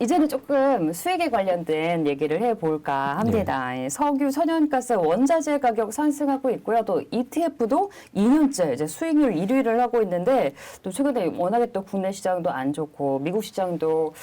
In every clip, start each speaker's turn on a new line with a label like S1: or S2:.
S1: 이제는 조금 수익에 관련된 얘기를 해볼까 합니다. 예, 석유, 천연가스, 원자재 가격 상승하고 있고요. 또 ETF도 2년째 이제 수익률 1위를 하고 있는데 또 최근에 워낙에 또 국내 시장도 안 좋고 미국 시장도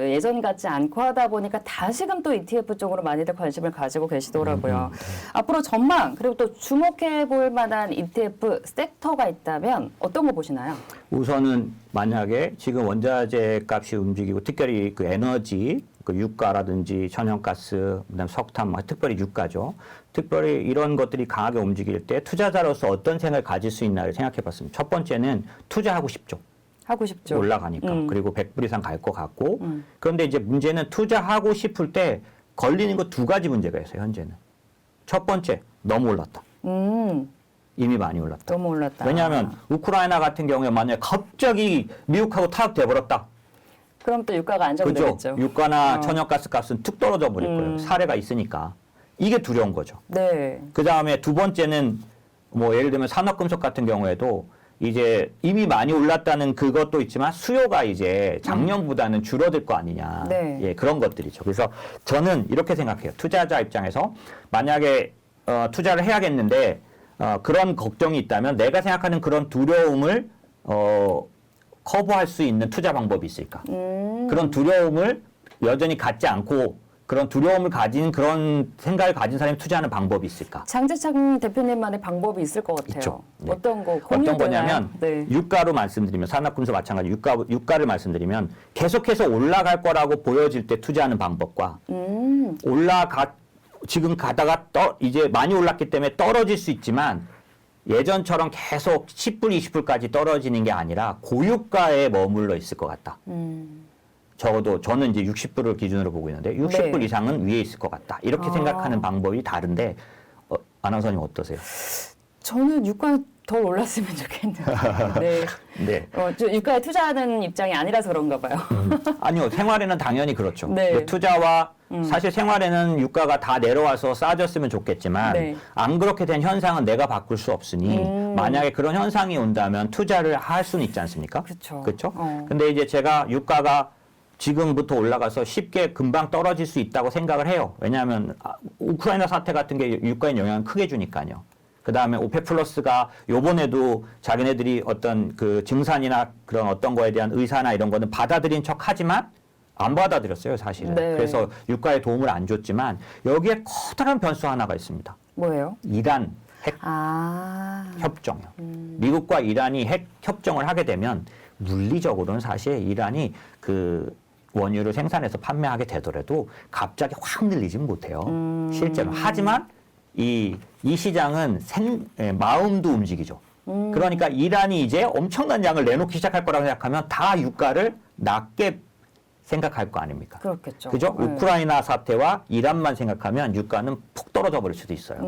S1: 예전 같지 않고 하다 보니까 다시금 또 ETF 쪽으로 많이들 관심을 가지고 계시더라고요. 앞으로 전망 그리고 또 주목해 볼 만한 ETF 섹터가 있다면 어떤 거 보시나요?
S2: 우선은 만약에 지금 원자재 값이 움직이고 특별히 그 에너지, 그 유가라든지 천연가스, 그다음 석탄, 특별히 유가죠. 특별히 이런 것들이 강하게 움직일 때 투자자로서 어떤 생각을 가질 수 있나를 생각해봤습니다. 첫 번째는 투자하고 싶죠.
S1: 하고 싶죠.
S2: 올라가니까. 그리고 100불 이상 갈 것 같고. 그런데 이제 문제는 투자하고 싶을 때 걸리는 거 두 가지 문제가 있어요. 현재는. 첫 번째, 너무 올랐다. 이미 많이 올랐다.
S1: 너무 올랐다.
S2: 왜냐하면 우크라이나 같은 경우에 만약에 갑자기 미국하고 타협돼 버렸다.
S1: 그럼 또 유가가
S2: 그죠?
S1: 안정되겠죠.
S2: 유가나 천연가스 값은 툭 떨어져 버릴 거예요. 사례가 있으니까. 이게 두려운 거죠.
S1: 네.
S2: 그 다음에 두 번째는 뭐 예를 들면 산업금속 같은 경우에도 이제 이미 많이 올랐다는 그것도 있지만 수요가 이제 작년보다는 줄어들 거 아니냐.
S1: 네.
S2: 예, 그런 것들이죠. 그래서 저는 이렇게 생각해요. 투자자 입장에서 만약에 투자를 해야겠는데 그런 걱정이 있다면 내가 생각하는 그런 두려움을 커버할 수 있는 투자 방법이 있을까? 그런 두려움을 여전히 갖지 않고 그런 두려움을 가진 그런 생각을 가진 사람이 투자하는 방법이 있을까?
S1: 장재창 대표님만의 방법이 있을 것 같아요.
S2: 있죠. 네.
S1: 어떤 거
S2: 어떤 거냐면
S1: 네.
S2: 유가로 말씀드리면 산업금속 마찬가지 유가를 말씀드리면 계속해서 올라갈 거라고 보여질 때 투자하는 방법과 지금 가다가 이제 많이 올랐기 때문에 떨어질 수 있지만 예전처럼 계속 10불, 20불까지 떨어지는 게 아니라 고유가에 머물러 있을 것 같다. 적어도 저는 이제 60불을 기준으로 보고 있는데 60불
S1: 네.
S2: 이상은 위에 있을 것 같다. 이렇게 생각하는 방법이 다른데 아나운서님 어떠세요?
S1: 저는 유가 더 올랐으면 좋겠는데. 네.
S2: 네.
S1: 저 유가에 투자하는 입장이 아니라서 그런가 봐요.
S2: 아니요. 생활에는 당연히 그렇죠.
S1: 네.
S2: 투자와 사실 생활에는 유가가 다 내려와서 싸졌으면 좋겠지만
S1: 네.
S2: 안 그렇게 된 현상은 내가 바꿀 수 없으니 만약에 그런 현상이 온다면 투자를 할 수는 있지 않습니까?
S1: 그렇죠.
S2: 그렇죠? 근데 이제 제가 유가가 지금부터 올라가서 쉽게 금방 떨어질 수 있다고 생각을 해요. 왜냐하면 우크라이나 사태 같은 게 유가에 영향을 크게 주니까요. 그 다음에 오페 플러스가 요번에도 자기네들이 어떤 그 증산이나 그런 어떤 거에 대한 의사나 이런 거는 받아들인 척 하지만 안 받아들였어요, 사실은.
S1: 네.
S2: 그래서 유가에 도움을 안 줬지만 여기에 커다란 변수 하나가 있습니다.
S1: 뭐예요?
S2: 이란 핵 협정이요. 미국과 이란이 핵 협정을 하게 되면 물리적으로는 사실 이란이 그 원유를 생산해서 판매하게 되더라도 갑자기 확 늘리진 못해요. 실제로. 하지만 이 시장은 마음도 움직이죠. 그러니까 이란이 이제 엄청난 양을 내놓기 시작할 거라고 생각하면 다 유가를 낮게 생각할 거 아닙니까?
S1: 그렇겠죠.
S2: 그죠?
S1: 네.
S2: 우크라이나 사태와 이란만 생각하면 유가는 푹 떨어져 버릴 수도 있어요.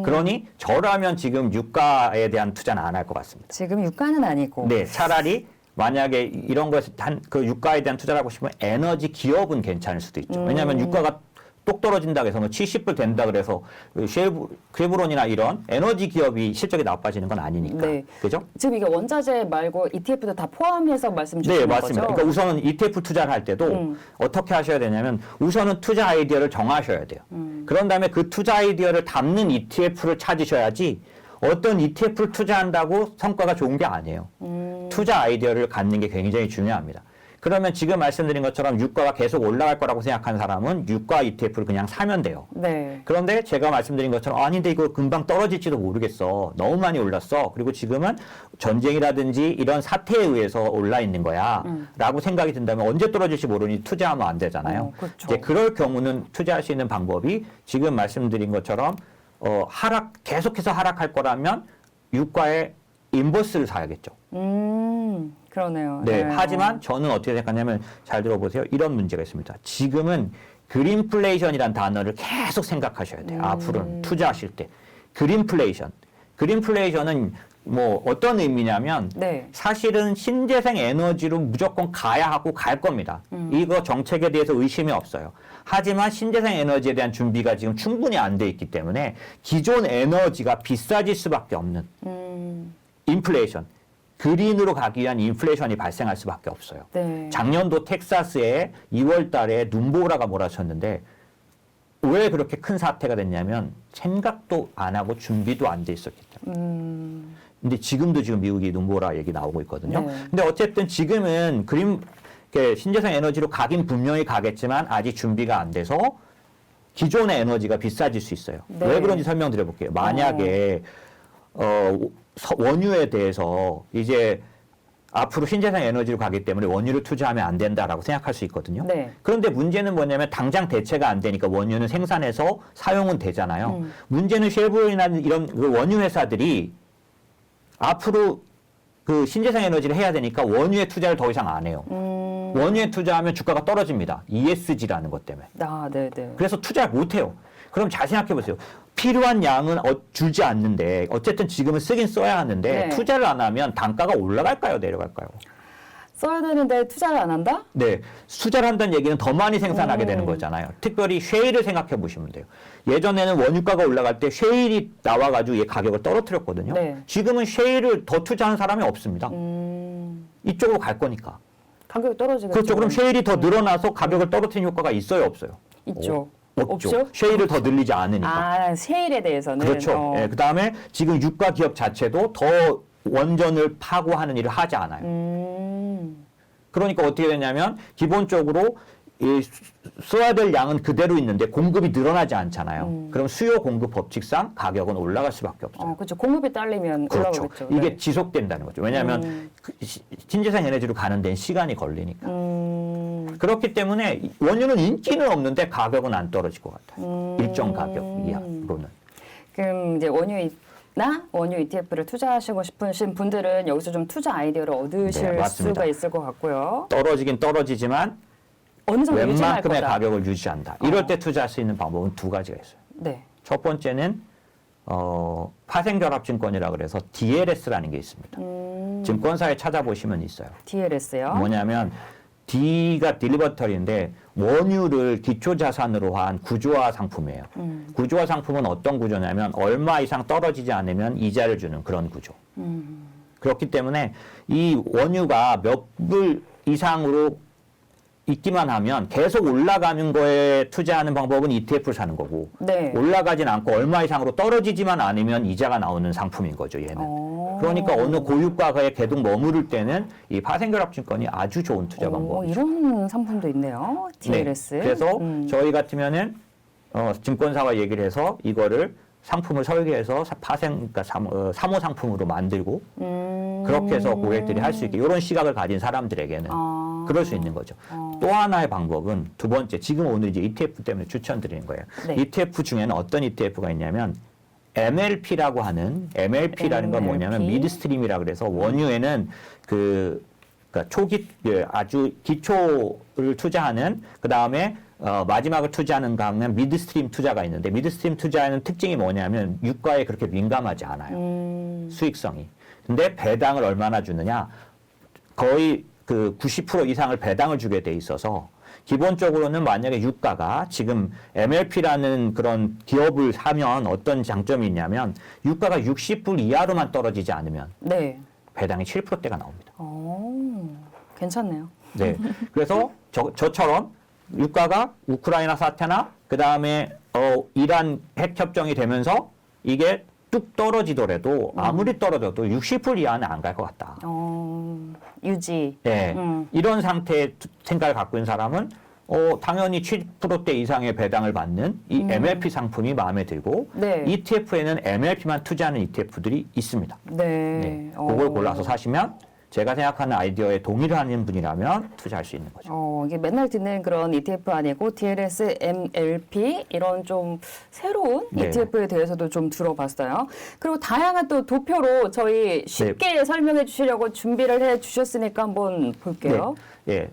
S2: 그러니 저라면 지금 유가에 대한 투자는 안 할 것 같습니다.
S1: 지금 유가는 아니고.
S2: 네, 차라리 만약에 이런 것에 그 유가에 대한 투자를 하고 싶으면 에너지 기업은 괜찮을 수도 있죠. 왜냐하면 유가가 똑 떨어진다 해서 뭐 70불 된다 그래서 쉐브론이나 이런 에너지 기업이 실적이 나빠지는 건 아니니까.
S1: 네.
S2: 그죠?
S1: 지금 이게 원자재 말고 ETF도 다 포함해서 말씀 주시는
S2: 네,
S1: 거죠?
S2: 맞습니다. 그러니까 우선은 ETF 투자를 할 때도 어떻게 하셔야 되냐면 우선은 투자 아이디어를 정하셔야 돼요. 그런 다음에 그 투자 아이디어를 담는 ETF를 찾으셔야지 어떤 ETF를 투자한다고 성과가 좋은 게 아니에요. 투자 아이디어를 갖는 게 굉장히 중요합니다. 그러면 지금 말씀드린 것처럼 유가가 계속 올라갈 거라고 생각하는 사람은 유가 ETF를 그냥 사면 돼요.
S1: 네.
S2: 그런데 제가 말씀드린 것처럼 아닌데 이거 금방 떨어질지도 모르겠어. 너무 많이 올랐어. 그리고 지금은 전쟁이라든지 이런 사태에 의해서 올라 있는 거야. 라고 생각이 든다면 언제 떨어질지 모르니 투자하면 안 되잖아요.
S1: 그렇죠.
S2: 이제 그럴 경우는 투자할 수 있는 방법이 지금 말씀드린 것처럼 계속해서 하락할 거라면 유가의 인버스를 사야겠죠.
S1: 그러네요.
S2: 네. 하지만 저는 어떻게 생각하냐면 잘 들어보세요. 이런 문제가 있습니다. 지금은 그린플레이션이란 단어를 계속 생각하셔야 돼요. 앞으로는 투자하실 때. 그린플레이션. 그린플레이션은 뭐 어떤 의미냐면
S1: 네.
S2: 사실은 신재생 에너지로 무조건 가야 하고 갈 겁니다. 이거 정책에 대해서 의심이 없어요. 하지만 신재생 에너지에 대한 준비가 지금 충분히 안 돼 있기 때문에 기존 에너지가 비싸질 수밖에 없는 인플레이션. 그린으로 가기 위한 인플레이션이 발생할 수밖에 없어요.
S1: 네.
S2: 작년도 텍사스에 2월 달에 눈보라가 몰아쳤는데 왜 그렇게 큰 사태가 됐냐면 생각도 안 하고 준비도 안 돼 있었기 때문에. 근데 지금도 지금 미국이 눈보라 얘기 나오고 있거든요.
S1: 네.
S2: 근데 어쨌든 지금은 신재생 에너지로 가긴 분명히 가겠지만 아직 준비가 안 돼서 기존의 에너지가 비싸질 수 있어요.
S1: 네.
S2: 왜 그런지 설명드려 볼게요. 만약에 원유에 대해서 이제 앞으로 신재생 에너지로 가기 때문에 원유를 투자하면 안 된다라고 생각할 수 있거든요.
S1: 네.
S2: 그런데 문제는 뭐냐면 당장 대체가 안 되니까 원유는 생산해서 사용은 되잖아요. 문제는 쉘브론이나 이런 그 원유 회사들이 앞으로 그 신재생 에너지를 해야 되니까 원유에 투자를 더 이상 안 해요. 원유에 투자하면 주가가 떨어집니다. ESG라는 것 때문에.
S1: 아, 네, 네.
S2: 그래서 투자를 못 해요. 그럼 잘 생각해 보세요. 필요한 양은 줄지 않는데 어쨌든 지금은 쓰긴 써야 하는데
S1: 네.
S2: 투자를 안 하면 단가가 올라갈까요? 내려갈까요?
S1: 써야 되는데 투자를 안 한다?
S2: 네. 투자를 한다는 얘기는 더 많이 생산하게 되는 거잖아요. 특별히 쉐일을 생각해 보시면 돼요. 예전에는 원유가가 올라갈 때 쉐일이 나와가지고 얘 가격을 떨어뜨렸거든요.
S1: 네.
S2: 지금은 쉐일을 더 투자하는 사람이 없습니다. 이쪽으로 갈 거니까.
S1: 가격이 떨어지겠죠.
S2: 그렇죠. 그럼 쉐일이 더 늘어나서 가격을 떨어뜨리는 효과가 있어요? 없어요?
S1: 있죠.
S2: 없죠.
S1: 없죠?
S2: 쉐일을 더 늘리지 않으니까.
S1: 아, 쉐일에 대해서는.
S2: 그렇죠. 예, 그다음에 지금 유가 기업 자체도 더 원전을 파고 하는 일을 하지 않아요. 그러니까 어떻게 되냐면 기본적으로 써야 될 양은 그대로 있는데 공급이 늘어나지 않잖아요. 그럼 수요 공급 법칙상 가격은 올라갈 수밖에 없어요.
S1: 그렇죠. 공급이 딸리면
S2: 그렇죠.
S1: 올라오겠죠.
S2: 이게
S1: 네.
S2: 지속된다는 거죠. 왜냐하면 신재생 에너지로 가는 데는 시간이 걸리니까. 그렇기 때문에 원유는 인기는 없는데 가격은 안 떨어질 것 같아요. 일정 가격 이하로는.
S1: 그럼 이제 원유나 원유 ETF를 투자하시고 싶으신 분들은 여기서 좀 투자 아이디어를 얻으실
S2: 네, 맞습니다.
S1: 수가 있을 것 같고요.
S2: 떨어지긴 떨어지지만
S1: 어느 정도 유지할
S2: 웬만큼의
S1: 거다.
S2: 가격을 유지한다. 이럴 때 투자할 수 있는 방법은 두 가지가 있어요.
S1: 네.
S2: 첫 번째는 파생결합증권이라 그래서 DLS라는 게 있습니다. 증권사에 찾아보시면 있어요.
S1: DLS요.
S2: 뭐냐면 D가 딜리버터리인데 원유를 기초자산으로 한 구조화 상품이에요. 구조화 상품은 어떤 구조냐면 얼마 이상 떨어지지 않으면 이자를 주는 그런 구조. 그렇기 때문에 이 원유가 몇 불 이상으로 있기만 하면 계속 올라가는 거에 투자하는 방법은 ETF를 사는 거고
S1: 네.
S2: 올라가진 않고 얼마 이상으로 떨어지지만 않으면 이자가 나오는 상품인 거죠, 얘는. 그러니까 어느 고유가에 계속 머무를 때는 이 파생결합증권이 아주 좋은 투자 방법이죠.
S1: 이런 상품도 있네요. DLS.
S2: 네. 그래서 저희 같으면은 증권사와 얘기를 해서 이거를 상품을 설계해서 그러니까 사모 상품으로 만들고 그렇게 해서 고객들이 할 수 있게 이런 시각을 가진 사람들에게는 그럴 수 있는 거죠. 또 하나의 방법은 두 번째, 지금 오늘 이제 ETF 때문에 추천드리는 거예요.
S1: 네.
S2: ETF 중에는 어떤 ETF가 있냐면 MLP라고 하는 MLP라는 건 뭐냐면
S1: MLP?
S2: 미드스트림이라 그래서 원유에는 그러니까 초기 아주 기초를 투자하는 그 다음에 마지막을 투자하는 가면 미드스트림 투자가 있는데 미드스트림 투자의 특징이 뭐냐면 유가에 그렇게 민감하지 않아요. 수익성이. 근데 배당을 얼마나 주느냐? 거의 그 90% 이상을 배당을 주게 돼 있어서 기본적으로는 만약에 유가가 지금 MLP라는 그런 기업을 사면 어떤 장점이 있냐면 유가가 60불 이하로만 떨어지지 않으면
S1: 네.
S2: 배당이 7%대가 나옵니다.
S1: 괜찮네요.
S2: 네. 그래서 저처럼 유가가 우크라이나 사태나 그 다음에 이란 핵 협정이 되면서 이게 뚝 떨어지더라도 아무리 떨어져도 60불 이하는 안 갈 것 같다.
S1: 유지.
S2: 네. 이런 상태의 생각을 갖고 있는 사람은 당연히 7%대 이상의 배당을 받는 이 MLP 상품이 마음에 들고
S1: 네.
S2: ETF에는 MLP만 투자하는 ETF들이 있습니다.
S1: 네.
S2: 네. 그걸 골라서 사시면 제가 생각하는 아이디어에 동의를 하는 분이라면 투자할 수 있는 거죠.
S1: 이게 맨날 듣는 그런 ETF 아니고 DLS, MLP 이런 좀 새로운
S2: 네.
S1: ETF에 대해서도 좀 들어봤어요. 그리고 다양한 또 도표로 저희 쉽게 설명해 주시려고 준비를 해 주셨으니까 한번 볼게요.
S2: 네.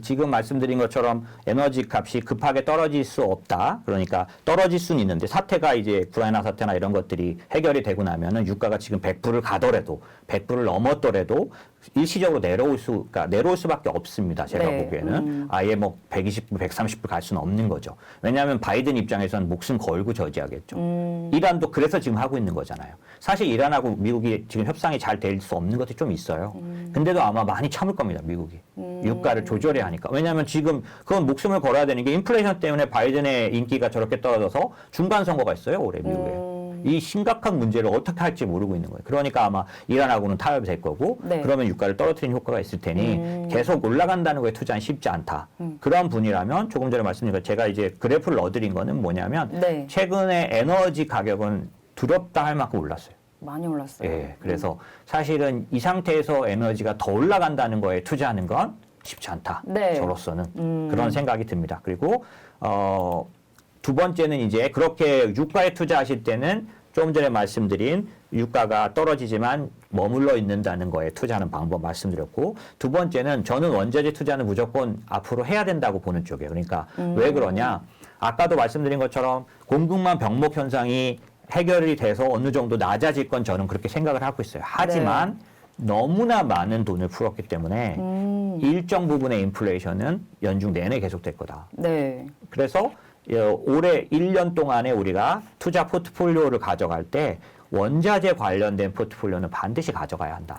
S2: 지금 말씀드린 것처럼 에너지 값이 급하게 떨어질 수 없다. 그러니까 떨어질 수는 있는데 사태가 이제 우크라이나 사태나 이런 것들이 해결이 되고 나면은 유가가 지금 100불을 가더라도 100불을 넘었더라도 일시적으로 내려올 수밖에 없습니다. 제가
S1: 네.
S2: 보기에는 아예 뭐 120불, 130불 갈 수는 없는 거죠. 왜냐하면 바이든 입장에서는 목숨 걸고 저지하겠죠. 이란도 그래서 지금 하고 있는 거잖아요. 사실 이란하고 미국이 지금 협상이 잘 될 수 없는 것도 좀 있어요. 근데도 아마 많이 참을 겁니다. 미국이. 유가를 조절해야 하니까. 왜냐하면 지금 그건 목숨을 걸어야 되는 게 인플레이션 때문에 바이든의 인기가 저렇게 떨어져서 중간 선거가 있어요. 올해 미국에. 이 심각한 문제를 어떻게 할지 모르고 있는 거예요. 그러니까 아마 이란하고는 타협이 될 거고
S1: 네.
S2: 그러면 유가를 떨어뜨리는 효과가 있을 테니 계속 올라간다는 거에 투자는 쉽지 않다. 그런 분이라면 조금 전에 말씀드린 거 제가 이제 그래프를 넣어드린 거는 뭐냐면
S1: 네.
S2: 최근에 에너지 가격은 두렵다 할 만큼 올랐어요.
S1: 많이 올랐어요.
S2: 예, 그래서 사실은 이 상태에서 에너지가 더 올라간다는 거에 투자하는 건 쉽지 않다.
S1: 네.
S2: 저로서는 그런 생각이 듭니다. 그리고 두 번째는 이제 그렇게 유가에 투자하실 때는 좀 전에 말씀드린 유가가 떨어지지만 머물러 있는다는 거에 투자하는 방법 말씀드렸고 두 번째는 저는 원자재 투자는 무조건 앞으로 해야 된다고 보는 쪽이에요. 그러니까 왜 그러냐? 아까도 말씀드린 것처럼 공급망 병목 현상이 해결이 돼서 어느 정도 낮아질 건 저는 그렇게 생각을 하고 있어요. 하지만 너무나 많은 돈을 풀었기 때문에 일정 부분의 인플레이션은 연중 내내 계속될 거다.
S1: 네.
S2: 그래서 올해 1년 동안에 우리가 투자 포트폴리오를 가져갈 때 원자재 관련된 포트폴리오는 반드시 가져가야 한다.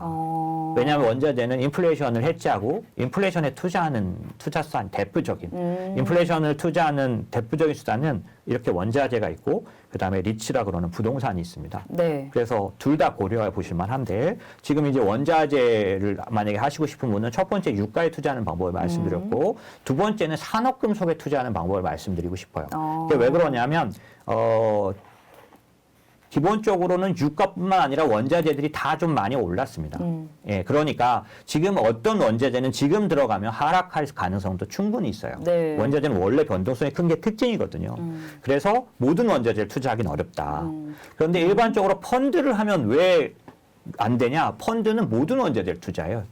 S2: 왜냐하면 원자재는 인플레이션을 해지하고 인플레이션에 투자하는 투자수단 대표적인 인플레이션을 투자하는 대표적인 수단은 이렇게 원자재가 있고 그다음에 리츠라 그러는 부동산이 있습니다.
S1: 네.
S2: 그래서 둘 다 고려해 보실 만한데 지금 이제 원자재를 만약에 하시고 싶은 분은 첫 번째 유가에 투자하는 방법을 말씀드렸고 두 번째는 산업금속에 투자하는 방법을 말씀드리고 싶어요. 그게 왜 그러냐면 기본적으로는 유가뿐만 아니라 원자재들이 다 좀 많이 올랐습니다. 예, 그러니까 지금 어떤 원자재는 지금 들어가면 하락할 가능성도 충분히 있어요.
S1: 네.
S2: 원자재는 원래 변동성이 큰 게 특징이거든요. 그래서 모든 원자재를 투자하기는 어렵다. 그런데 일반적으로 펀드를 하면 왜 안 되냐? 펀드는 모든 원자재를 투자해요.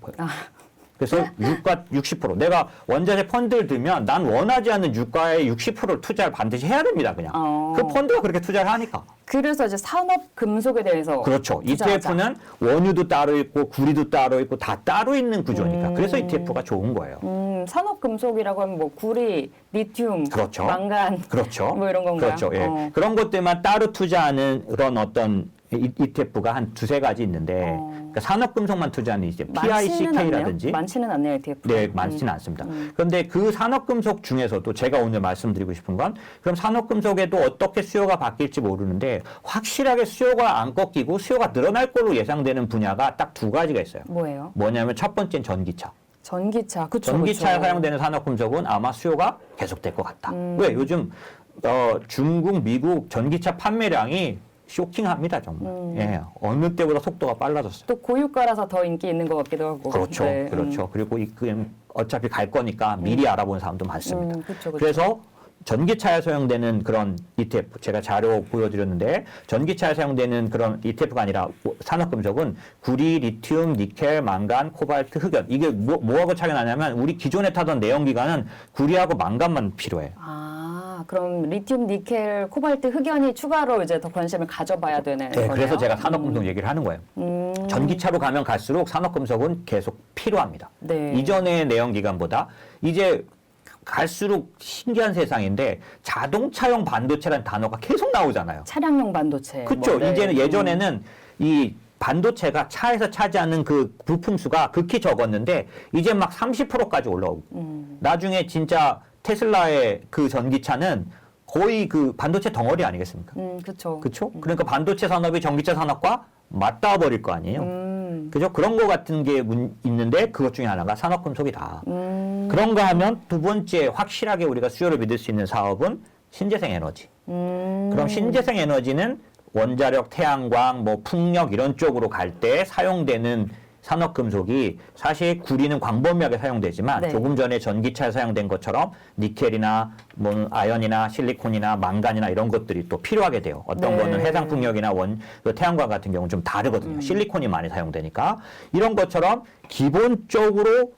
S2: 그래서 유가 60% 내가 원자재 펀드를 들면 난 원하지 않는 유가의 60%를 투자를 반드시 해야 됩니다. 그냥. 그 펀드가 그렇게 투자를 하니까.
S1: 그래서 이제 산업 금속에 대해서
S2: 그렇죠.
S1: 투자하자.
S2: ETF는 원유도 따로 있고 구리도 따로 있고 다 따로 있는 구조니까. 그래서 ETF가 좋은 거예요.
S1: 산업 금속이라고 하면 뭐 구리, 리튬,
S2: 그렇죠.
S1: 망간,
S2: 그렇죠.
S1: 뭐 이런 건가요?
S2: 그렇죠. 예. 그런 것들만 따로 투자하는 그런 어떤 ETF가 한 두세 가지 있는데 그러니까 산업금속만 투자하는 이제 PICK라든지
S1: 많지는 않네요, ETF.
S2: 네, 많지는 않습니다. 그런데 그 산업금속 중에서도 제가 오늘 말씀드리고 싶은 건 그럼 산업금속에도 어떻게 수요가 바뀔지 모르는데 확실하게 수요가 안 꺾이고 수요가 늘어날 걸로 예상되는 분야가 딱 두 가지가 있어요.
S1: 뭐예요?
S2: 뭐냐면 첫 번째는 전기차.
S1: 전기차. 그쵸,
S2: 전기차에
S1: 그쵸.
S2: 사용되는 산업금속은 아마 수요가 계속될 것 같다. 왜? 요즘 중국, 미국 전기차 판매량이 쇼킹합니다, 정말. 예, 어느 때보다 속도가 빨라졌어요.
S1: 또 고유가라서 더 인기 있는 것 같기도 하고.
S2: 그렇죠,
S1: 네,
S2: 그렇죠. 그리고 어차피 갈 거니까 미리 알아보는 사람도 많습니다.
S1: 그쵸, 그쵸.
S2: 그래서 전기차에 사용되는 그런 ETF, 제가 자료 보여드렸는데 전기차에 사용되는 그런 ETF가 아니라 산업금속은 구리, 리튬, 니켈, 망간, 코발트, 흑연. 이게 뭐하고 차이가 나냐면 우리 기존에 타던 내연기관은 구리하고 망간만 필요해.
S1: 그럼 리튬, 니켈, 코발트, 흑연이 추가로 이제 더 관심을 가져봐야 되는
S2: 네,
S1: 거네요.
S2: 그래서 제가 산업금속 얘기를 하는 거예요. 전기차로 가면 갈수록 산업금속은 계속 필요합니다.
S1: 네.
S2: 이전의 내연기관보다 이제 갈수록 신기한 세상인데 자동차용 반도체라는 단어가 계속 나오잖아요.
S1: 차량용 반도체.
S2: 그렇죠.
S1: 뭐, 네.
S2: 이제는 예전에는 이 반도체가 차에서 차지하는 그 부품 수가 극히 적었는데 이제 막 30%까지 올라오고 나중에 진짜 테슬라의 그 전기차는 거의 그 반도체 덩어리 아니겠습니까?
S1: 그렇죠.
S2: 그렇죠? 그러니까 반도체 산업이 전기차 산업과 맞닿아 버릴 거 아니에요. 그죠? 그런 거 같은 게 있는데 그것 중에 하나가 산업금속이다. 그런가 하면 두 번째 확실하게 우리가 수요를 믿을 수 있는 사업은 신재생 에너지. 그럼 신재생 에너지는 원자력, 태양광, 뭐 풍력 이런 쪽으로 갈 때 사용되는 산업금속이 사실 구리는 광범위하게 사용되지만
S1: 네.
S2: 조금 전에 전기차에 사용된 것처럼 니켈이나 뭐 아연이나 실리콘이나 망간이나 이런 것들이 또 필요하게 돼요. 어떤
S1: 네.
S2: 거는 해상풍력이나 태양광 같은 경우는 좀 다르거든요. 실리콘이 많이 사용되니까 이런 것처럼 기본적으로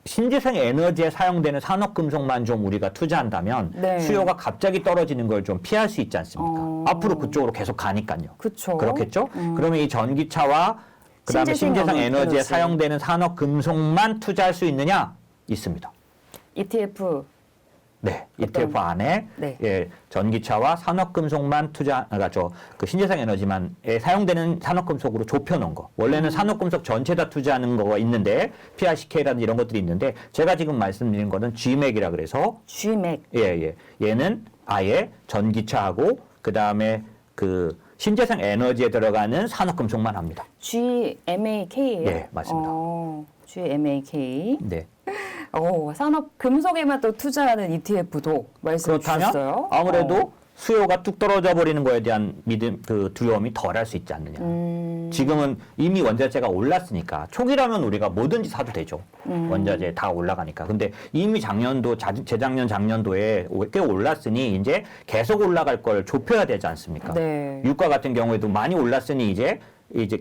S2: 신재생 에너지에 사용되는 산업금속만 좀 우리가 투자한다면
S1: 네.
S2: 수요가 갑자기 떨어지는 걸 좀 피할 수 있지 않습니까? 앞으로 그쪽으로 계속 가니까요.
S1: 그쵸.
S2: 그렇겠죠? 그러면 이 전기차와 그다음에 신재생 에너지에
S1: 에너지.
S2: 사용되는 산업 금속만 투자할 수 있느냐? 있습니다.
S1: ETF.
S2: 네, ETF 안에
S1: 네.
S2: 예, 전기차와 산업금속만 그러니까 그 신재생 에너지만에 사용되는 산업금속으로 좁혀놓은 거. 원래는 산업금속 전체 다 투자하는 거가 있는데 PRCK라든지 이런 것들이 있는데 제가 지금 말씀드린 거는 GMAC이라 그래서
S1: GMAC.
S2: 예. 얘는 아예 전기차하고 그다음에 그 신재생 에너지에 들어가는 산업금속만 합니다.
S1: GMAK예요?
S2: 예, 맞습니다.
S1: GMAK.
S2: 네.
S1: 산업 금속에만 또 투자하는 ETF도 말씀해
S2: 그렇다면
S1: 주셨어요.
S2: 아무래도 수요가 뚝 떨어져 버리는 거에 대한 그 두려움이 덜할 수 있지 않느냐. 지금은 이미 원자재가 올랐으니까 초기라면 우리가 뭐든지 사도 되죠. 원자재 다 올라가니까. 근데 이미 작년도 재작년 작년도에 꽤 올랐으니 이제 계속 올라갈 걸 좁혀야 되지 않습니까?
S1: 네.
S2: 유가 같은 경우에도 많이 올랐으니 이제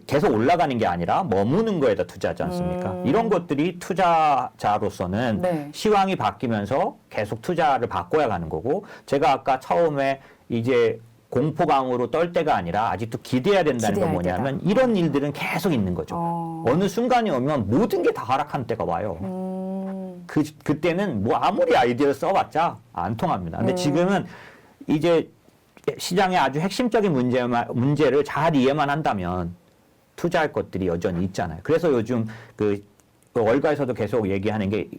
S2: 계속 올라가는 게 아니라 머무는 거에다 투자하지 않습니까? 이런 것들이 투자자로서는
S1: 네.
S2: 시황이 바뀌면서 계속 투자를 바꿔야 가는 거고, 제가 아까 처음에 이제 공포감으로 떨 때가 아니라 아직도 기대해야 된다는 건
S1: 기대할
S2: 뭐냐면 이런 일들은 계속 있는 거죠. 어느 순간이 오면 모든 게 다 하락하는 때가 와요. 그때는 뭐 아무리 아이디어를 써봤자 안 통합니다. 근데 지금은 이제 시장의 아주 핵심적인 문제를 잘 이해만 한다면 투자할 것들이 여전히 있잖아요. 그래서 요즘 그 월가에서도 계속 얘기하는 게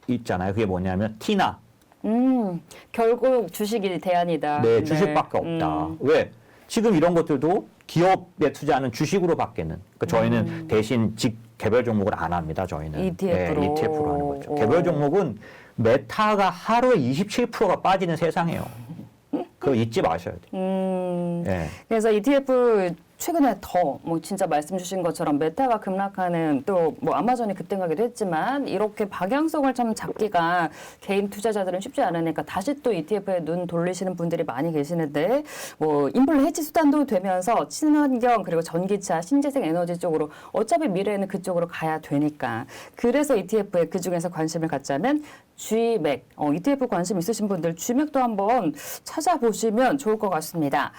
S2: 있잖아요. 그게 뭐냐면 티나.
S1: 결국 주식이 대안이다.
S2: 네, 주식밖에 없다. 왜? 지금 이런 것들도 기업에 투자하는 주식으로 바뀌는. 그러니까 저희는 대신 개별 종목을 안 합니다. 저희는.
S1: ETF로.
S2: 네, ETF로 하는 거죠. 개별 종목은 메타가 하루에 27%가 빠지는 세상이에요. 그거 잊지 마셔야 돼요. 네.
S1: 그래서 ETF 최근에 더 진짜 말씀 주신 것처럼 메타가 급락하는 또 아마존이 급등하기도 했지만 이렇게 방향성을 좀 잡기가 개인 투자자들은 쉽지 않으니까 다시 또 ETF에 눈 돌리시는 분들이 많이 계시는데 인플레 해지 수단도 되면서 친환경 그리고 전기차 신재생 에너지 쪽으로 어차피 미래에는 그쪽으로 가야 되니까 그래서 ETF에 그중에서 관심을 갖자면 GMAC ETF 관심 있으신 분들 GMAC도 한번 찾아보시면 좋을 것 같습니다.